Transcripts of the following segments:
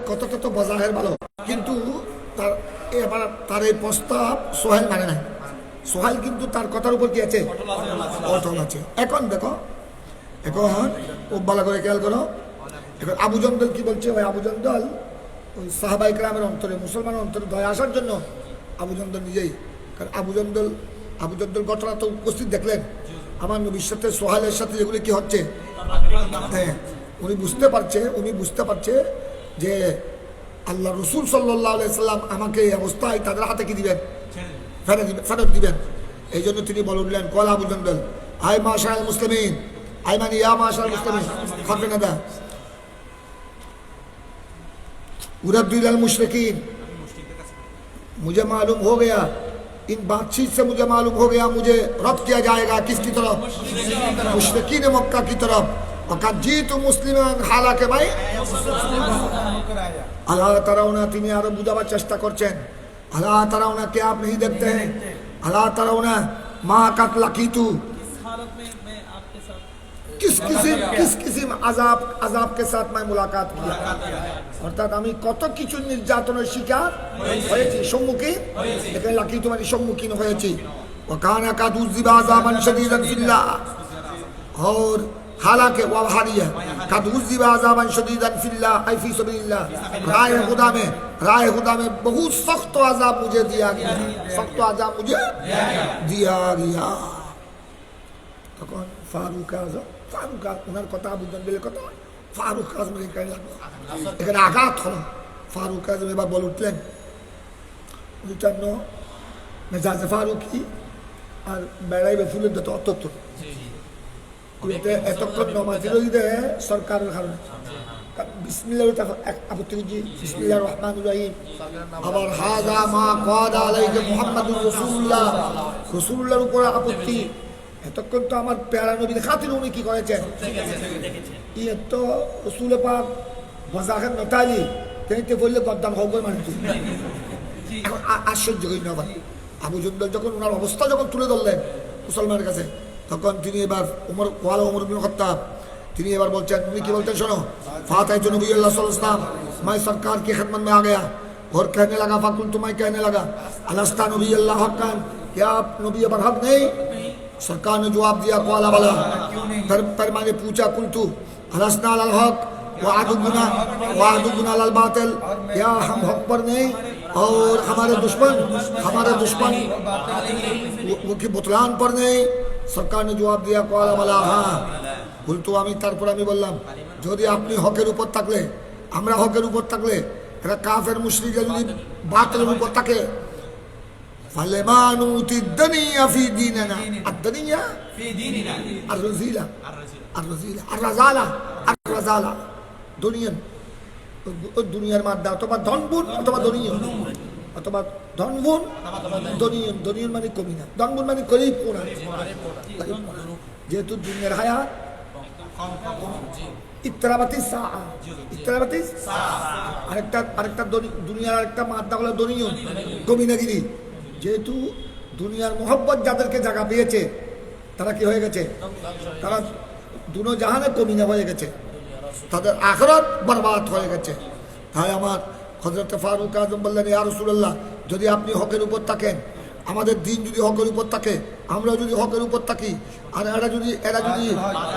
কথাটা তো বাজারের ভালো, কিন্তু তার এই প্রস্তাব সোহেল মানে নাই। সোহেল কিন্তু তার কথার উপর কি আছে, অটল আছে। এখন দেখো, এখন খুব ভালো করে খেয়াল করো, এখন আবু জন্দল কি বলছে? ওই আবু জন্দল ওই সাহাবাই কেরামের অন্তরে, মুসলমানের অন্তরে দয়া আসার জন্য আবু জন্দল নিজেই, কারণ আবু জন্দল ঘটনা তো উপস্থিত দেখলেন আমার নবীর সাথে সোহেলের সাথে যেগুলি কি হচ্ছে। হ্যাঁ, উনি বুঝতে পারছে যে আল্লাহ রসুল সাল্লাল্লাহু আলাইহি সাল্লাম আমাকে এই অবস্থায় তাদের হাতে কি দিবেন, ফেরত দিবেন। এই জন্য তিনি বলে উঠলেন, কল আবু জন্দল আই মাশাআল মুসলিমিন, আই মানে ইয়া মাশাআল মুসলিমিন খাবে না দা उरद्दुल मुशरिकीन। मुझे मालूम हो गया, इन बातचीत से मुझे मालूम हो गया, मुझे रद्द किया जाएगा किसकी तरफ, मुशरिकीन मक्का की तरफ। वक़द जीतु मुस्लिमान, हालांकि भाई अल्लाह तराउना, তিনি আরো বুঝাবার চেষ্টা করছেন, अल्लाह तराउना क्या आप नहीं देखते हैं, अल्लाह तराउना मा कत लकीतु, किस किस्म আযাব के साथ मैं मुलाकात किया। অর্থাৎ আমি কত কিছু নির্যাতনের শিকার হয়েছি, সম্মুখীন, এখানে লাকিতু মানে সম্মুখীন হয়েছি। ওয়াকানা কাদুযিবা আযাবান শাদীদান ফিল্লাহ, और हालांकि वाहारिया कादुज़िबा अज़ाबन शदीदन फिल्लाह आई फी सबीलिल्लाह, राह खुदा में बहुत सख्त अज़ाब मुझे दिया गया, सख्त अज़ाब मुझे दिया गया। তখন ফারুক ওনার কথা, আবু জন্দলের কথা, ফারুক আজম এখানে আঘাত হলো। ফারুক আজম এবার বলে উঠলেন, মেজাজে ফারুকি আর বেড়াইবে ফুলের যত অত্যত্তর এতক্ষণ নমাজি রইলে সরকারের কারণে বিসমিল্লাহ আপত্তি করছি, বিসমিল্লাহির রহমানির রহিম। আবার হাযা মা ক্বাদা আলাইহি মুহাম্মাদুর রাসূলুল্লাহ, রাসূলুল্লাহর উপর আপত্তি। এতক্ষণ তো আমার প্যারা নবীর খাতির উনি কি করেছেন, ইয়ে তো রসুল পাক বজাখের নতালি তেনিতে বললে গদ্দান হোক মানছি। এখন আশ্চর্য করি না ভাই, আবু জন্দল যখন ওনার অবস্থা যখন তুলে ধরলেন মুসলমানের কাছে, তখন তিনি এবার ওমর ইবনে খাত্তাব তিনি এবার বলছেন, উনি কি বলতেন শোনো, ফাতাইতু নবী আল্লাহ সাল্লাল্লাহু আলাইহি ওয়াসাল্লাম, मैं सरकार की खिदमत में आ गया और कहने लगा, फकुल्तु मैं कहने लगा, अलस्ता नबी अल्लाह हक्कन, क्या आप नबी पर हक नहीं? सरकार ने जवाब दिया, क़ाला बला। फिर मैंने पूछा, कुल्तु अलस्ना अलल हक वादुगुना अलल बातिल, क्या हम हक पर नहीं और हमारे दुश्मन वो की बुतलान पर नहीं? सरकार ने जवाब दिया, क़ाला बला, हाँ। कुल्तु আমি তারপর আমি বললাম, যদি আপনি হকের উপর থাকলে, আমরা হকের উপর থাকলে, এরা কাফের মুশরিক যদি বাতিলের উপর থাকে, فلما نؤتي الدنيا في ديننا، الدنيا في ديننا الرذالة দুনিয়ার মাদ্দা অথবা ধনবুন অথবা দনিয়ন, অথবা ধনবুন দনিয়ন মানে কমি না, ধনবুন মানে গরিব পোনা। যেহেতু দুনিয়ার হায়াত ইত্তরাবাতি সাআ, আরেকটা দুনিয়ার আরেকটা মাদ্দা হলো দনিয়ন, কমিনাগিরি। যেহেতু দুনিয়ার মোহব্বত যাদেরকে জায়গা পেয়েছে তারা কি হয়ে গেছে, তারা দুনো জাহানে কমিনা হয়ে গেছে, তাদের আখিরাত বরবাদ হয়ে গেছে। তাই আমার হযরত ফারুক আযম বললেন, ইয়া রাসূলুল্লাহ, যদি আপনি হকের উপর থাকেন, আমাদের দিন যদি হকের উপর থাকে, আমরা যদি হকের উপর থাকি, আর এরা যদি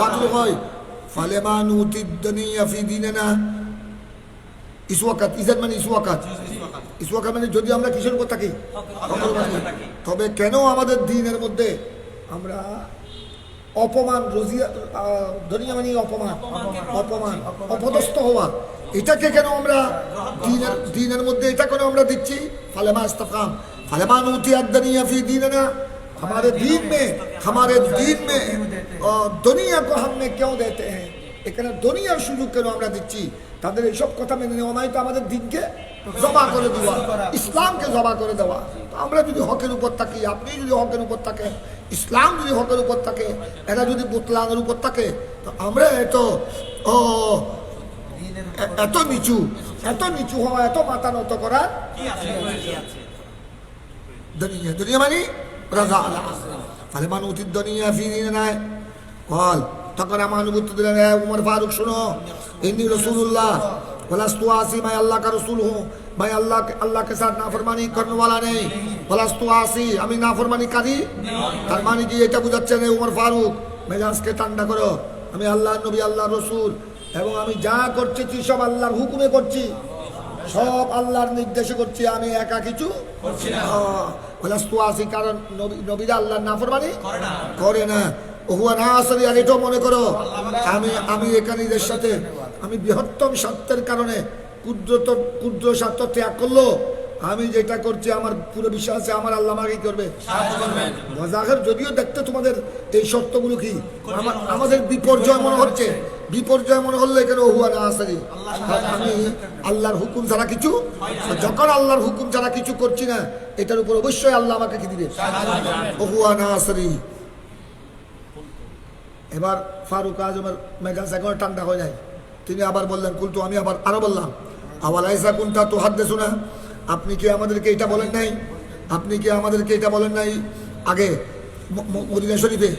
বাতিল হয়, ফালেমা নুতিদ দুনিয়া ফি দীনিনা, इस वक्त इज्जत মানে इस वक्त মানে যদি আমরা কিসের উপর থাকি, তবে কেন আমাদের দ্বীনের মধ্যে আমরা অপমান, দুনিয়া মানে অপমান অপদস্থ হওয়া, এটাকে কেন আমরা দ্বীনের মধ্যে এটা কেন আমরা দিচ্ছি? ফালেমা ইস্তাকাম ফালেমা নুতিয়াদ দুনিয়া ফি দীনিনা, हमारे दीन में दुनिया को हमने क्यों देते हैं, এখানে দুনিয়ার সুযোগ কেন আমরা দিচ্ছি? তাদের এইসব কথা মেনে নেওয়া মানে তো আমাদের দিনকে জবা করে দেওয়া, ইসলামকে জবা করে দেওয়া। তো আমরা যদি হকের উপর থাকি, আপনি যদি হকের উপর থাকেন, ইসলাম যদি হকের উপর থাকে, এরা যদি বুতলানের উপর থাকে, তো আমরা এত নিচু হওয়া, এত মাথা নত করা দুনিয়া মানে রাজা আলা ফালেমান উতিদ দুনিয়া ফি দীনিনা কল। তখন আমার অনুভূতি দিলেন, উমর ফারুক শোনো, ইন্নী রাসূলুল্লাহ वलस्तु आसी, मैं अल्लाह का रसूल हूँ, मैं अल्लाह के साथ नाफरमानी करने वाला नहीं। वलस्तु आसी, আমি নাফরমানি করি, তার মানে কি এটা বোঝাচ্ছে না উমর ফারুক মেজাজকে ঠান্ডা করো, আমি আল্লাহর নবী, আল্লাহর রসুল, এবং আমি যা করছি সব আল্লাহর হুকুমে করছি, সব আল্লাহর নির্দেশে করছি, আমি একা কিছু করছি না। ওয়ালাস্তু আসি, কারণ নবীরা আল্লাহর নাফরমানি করে না। ওহুয়া নাসরি, আর এটাও মনে করো আমি এখানে এদের সাথে আমি বৃহত্তম স্বার্থের কারণে ক্ষুদ্র স্বার্থ ত্যাগ করলো, আমি যেটা করছি আমার পুরো বিশ্বাস আছে আমার আল্লাহ আমাকে করবে। যদিও দেখতে তোমাদের এই শর্তগুলো কি আমাদের বিপর্যয় মনে হচ্ছে, বিপর্যয় মনে হলে এখানে ওহুয়া নাসরি, আমি আল্লাহর হুকুম ছাড়া কিছু, যখন আল্লাহর হুকুম ছাড়া কিছু করছি না, এটার উপর অবশ্যই আল্লাহ আমাকে কি দিবে, ওহুয়া নাসরি। এবার ফারুক আজমের মেজাজ এখন ঠান্ডা হয়ে যায়, তিনি আবার বললেন কুলতু, আমি আরো বললাম, আওয়ালাইসা কুনতা তুহাদ্দিসু না, আপনি কি আমাদেরকে এটা বলেন নাই, আপনি কি আমাদেরকে এটা বলেন নাই আগে মদিনা শরীফে,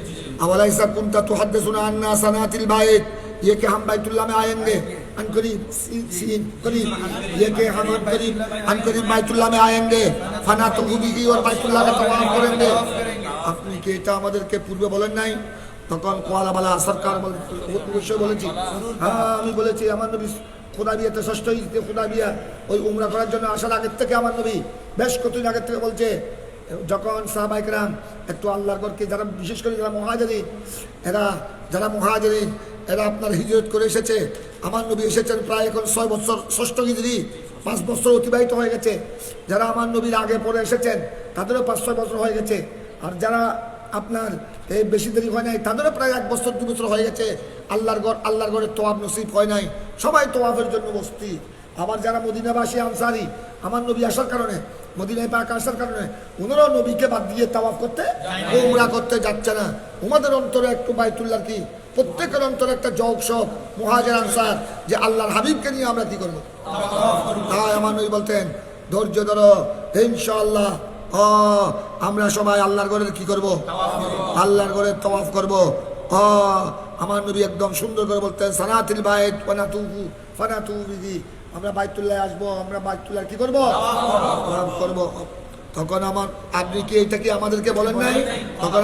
আওয়ালাইসা কুনতা তুহাদ্দিসু না আন্না সানাতিল বাইত, ये कि हम बैतुल्लाह में आएंगे अनकरीब, सीन करीब, ये कि हम अनकरीब बैतुल्लाह में आएंगे, फना तो भी और बैतुल्लाह का तवाफ करेंगे, আপনি কি এটা আমাদেরকে পূর্বে বলেন নাই? তখন কোয়ালাবালা সরকার অবশ্যই বলেছি, হ্যাঁ আমি বলেছি, আমার নবী খুদাবিয়াতে ষষ্ঠ ঈদে খুদাবিয়া ওই উমরা করার জন্য আসার আগের থেকে আমার নবী বেশ কতদিন আগের থেকে বলছে, যখন সাহাবায়ে কেরাম একটু আল্লাহর ঘরকে যারা বিশেষ করে যারা মুহাজিরিন, এরা আপনার হিজরত করে এসেছে, আমার নবী এসেছেন প্রায় এখন 6 বছর, ষষ্ঠ হিজরি 5 বছর অতিবাহিত হয়ে গেছে, যারা আমার নবীর আগে পরে এসেছেন তাদেরও 5-6 বছর হয়ে গেছে, আর যারা আপনার এই বেশি দেরি হয় নাই তাদেরও প্রায় 1 বছর 2 বছর হয়ে গেছে আল্লাহর ঘরে তোয়াফ নসিব হয় নাই, সবাই তোয়াফের জন্য বসতি। আবার যারা মদিনাবাসী আনসারি, আমার নবী আসার কারণে, মদিনায় পাক আসার কারণে ওনারাও নবীকে বাদ দিয়ে তাওয়াফ করতে, উমরা করতে যাচ্ছে না। ওনাদের অন্তরে একটু বাইতুল্লাহর কি, প্রত্যেকের অন্তরে একটা জৌক মুহাজির আনসার, যে আল্লাহর হাবিবকে নিয়ে আমরা কি করবো। তাই আমার নবী বলতেন ধৈর্য ধরো, ইনশাআল্লাহ আমরা সবাই আল্লাহর ঘরের কি করব, আল্লাহর ঘরের তাওয়াফ করব। আমার নবী একদম সুন্দর করে বলতেন সানাতিল বাইত ফানাতুফু ফানাতুবিহি, আমরা বাইতুল্লাহ আসবো, আমরা বাইতুল্লাহ কি করব, তাওয়াফ করব। তখন আপনি কি এটা কি আমাদেরকে বলেন নাই? তখন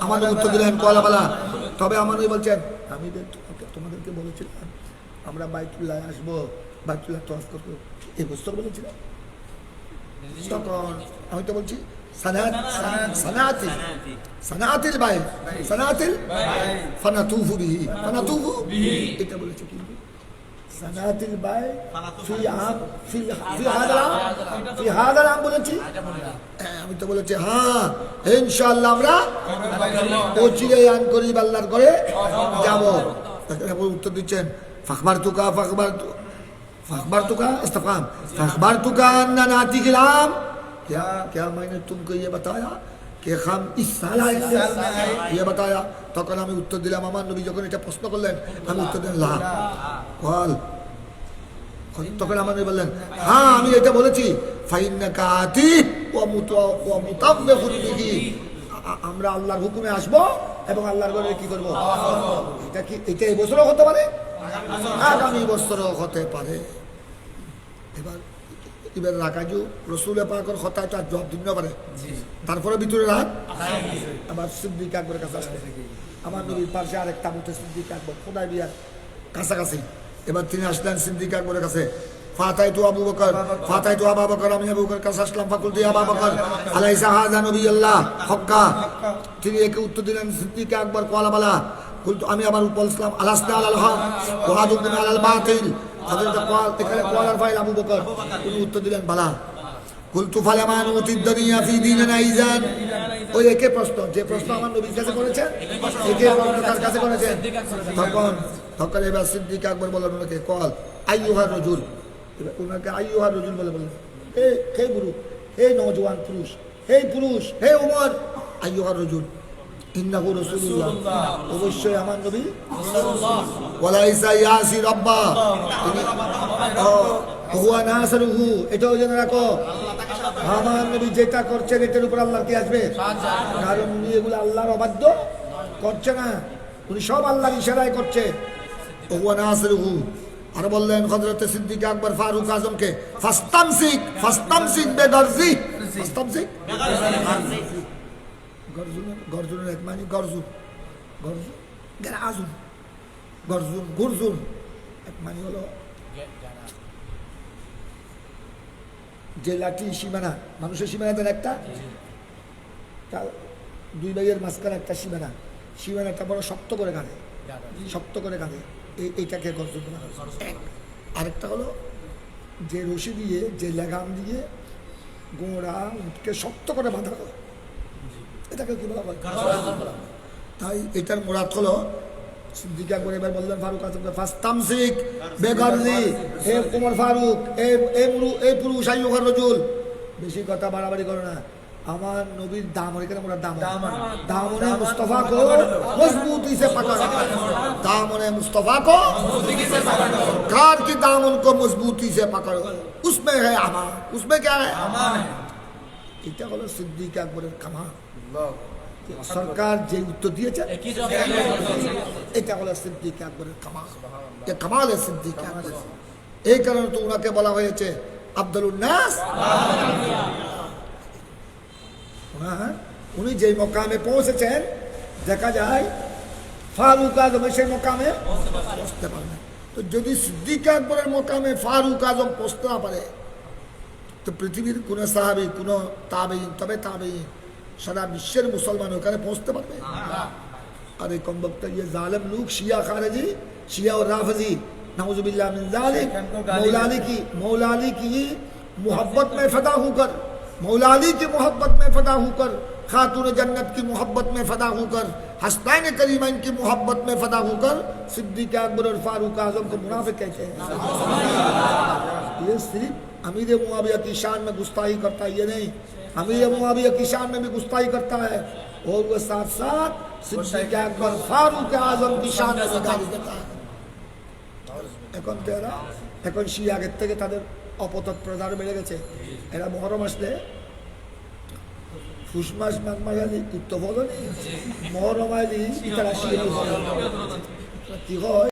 আমাদের উত্তর দিলেন কোয়ালাবালা, তবে আমার নবী বলছেন আমি তোমাদেরকে বলেছিলাম আমরা বাইতুল্লাহ আসবো, বাইতুল্লাহ তাওয়াফ করব, এই বছর বলেছিলাম। তখন আমি তো বলছি সানাতিল বাইত ফানাতুফু বিহি, এটা বলেছি, কিন্তু সানাতিল বাইত ফি হাদাল আম বলেছি, আমি তো বলেছি হ্যাঁ ইনশাআল্লাহ আমরা পৌঁছিয়ে আনকরিব আল্লাহর ঘরে যাব। উত্তর দিচ্ছেন फखबरतुका इस्तफाम फखबरतुका अन्ना नातिकिल आम, क्या मैंने तुमको ये बताया कि हम इस साल आएंगे, ये बताया। তখন আমি উত্তর দিলাম, আমার নবী যখন এটা প্রশ্ন করলেন আমি উত্তর দিলাম লা বল। তখন আমার নবী বললেন হ্যাঁ আমি এটা বলেছি, ফাইন্নাকা আতি ওয়া মুতাওয়াফিকুন বিহি, আমরা আল্লাহর হুকুমে আসবো এবং আল্লাহর ঘরে কি করব। এটা এই বছরও হতে পারে, আগামী বছরও হতে পারে। এবার রাখাজু রসুল পাকের কথা তো আর জবাব দিতে পারে, তারপরে ভিতরে রাখ। আবার সিদ্দিক আকবরের কাছে আসলে আমার নবীর পাশে আরেক তাবুতে সিদ্দিক আকবর হুদায়বিয়ার কাছাকাছি, এবার তিনি আসলেন সিদ্দিক আকবরের কাছে। ফাতাইতু আবু বকর আমি আবু বকর কাছে আসলাম, ফাকুলতু ইয়া আবু বকর আলাইসা হাযা নবিয়্লাহ হাক্কা, তিনি একে উত্তর দিলেন সিদ্দিক আকবর কোয়ালাবালা। কুলতু আমি আবার বলছিলাম আলাসনা আলাল হক ওয়া হাদুকুম আলাল বাতিল, হযরত এখানে কোয়ালার ফাইল আবু বকর, তিনি উত্তর দিলেন বালা। কুলতু ফালামা নুতিদ দুনিয়া ফি দীনিনা ইজান, ওই একে প্রশ্ন, যে প্রশ্ন আমার নবীর কাছে করেছেন একে প্রশ্ন কার কাছে করেছেন। তখন এবার সিদ্দিক আকবর বললেন ওনাকে কল আইয়ুহা রাজুল, ওনাকে আইয়ুহা রাজুল বলে হে গুরু, হে নওজোয়ান পুরুষ, হে পুরুষ, হে উমর, আইয়ুহা রাজুল ইন্নাহু রাসূলুল্লাহ, অবশ্যই আমার নবী ওয়ালাইসা ইয়াসি রাব্বা হুয়া নাসরুহু, এটাও জেনে রাখো আমার নবী যেটা করছেন এটার উপর আল্লাহ কি আসবে, কারণ উনি এগুলো আল্লাহর অবাধ্য করছে না, উনি সব আল্লাহর ইশারায় করছে। হুয়া নাসরুহু আর বললেন হযরত সিদ্দিক আকবর ফারুক আজমকে ফাস্তামসিক বেগরজি, ফাস্তামসিক গর্জুনের এক মানে গর্জুন গর্জুন এক মানে হলো যে লাঠি সীমানা, মানুষের সীমানা দেন একটা, দুই ভাইয়ের মাঝখানে একটা সীমানাটা বড় শক্ত করে কাঁদে, এইটাকে গর্জন বলা হয়। আরেকটা হলো যে রশি দিয়ে, যে লাগাম দিয়ে গোড়া উঠকে শক্ত করে বাঁধা হয়, এটাকে কি বলা হয়? তাই এটার মুরাদ হলো সিদ্দিক আকবর এবার বললেন ফারুক আজমকে ফাস্তামসিক বেগরজি, হে ওমর ফারুক, এই পুরুষ আইয়ুহার রাজুল, বেশি কথা বাড়াবাড়ি করো না, আমার নবীর দামন, এখানে মোরা দামনে মুস্তফা কো মজবুতি সে পকড়ো, দামনে মুস্তফা কো कार की दामन को मजबूती से पकड़ो, उसमें है अमान, उसमें क्या है? अमान है। এটা হলো সিদ্দিক আকবরের কামাল। সরকার যে উত্তর দিয়েছে এটা হলো সিদ্দিক আকবরের কামাল, এটা কামাল সিদ্দিক আকবর। এই কারণে তো ওনাকে বলা হয়েছে আফদলুন নাস। উনি যে মকামে পৌঁছেছেন, দেখা যায় ফারুক আজম সেই মকামে পৌঁছতে পারবেন। তো যদি সিদ্দিক আকবরের মকামে ফারুক আজম পৌঁছতে না পারে, তো পৃথিবীর কোন সাহাবী, কোন তাবেঈন, তবে তাবেঈন, সারা বিশ্বের মুসলমান ওখানে পৌঁছতে পারবে? আর এই কমবক্তা ये जालिम लोग शिया खारजी, शिया और राफजी, नाउजुबिल्लाह मिन जालिक, मौला अली की मोहब्बत में फदा होकर, मौला अली की मोहब्बत में फदा होकर, खातून जन्नत की मोहब्बत में फदा होकर, हस्नैन करीमैन की मोहब्बत में फदा होकर सिद्दीक अकबर और फारूक आजम को मुनाफिक कहते हैं। ये सिर्फ अमीर मुआविया की शान में गुस्ताखी करता है, ये नहीं, अमीर मुआविया की शान में भी गुस्ताखी करता है, और वह साथ साथ सिद्दीक अकबर फारूक आजम की शान में गाली देता है। এখন তেরা, এখন শিয়া আগের থেকে তাদের অপতৎ প্রচার বেড়ে গেছে। এরা মহরম আসলে ফুস মাস, মাঘ মাস আলি উত্তর বলো, মহরম আলি তারা শিয়া কি হয়।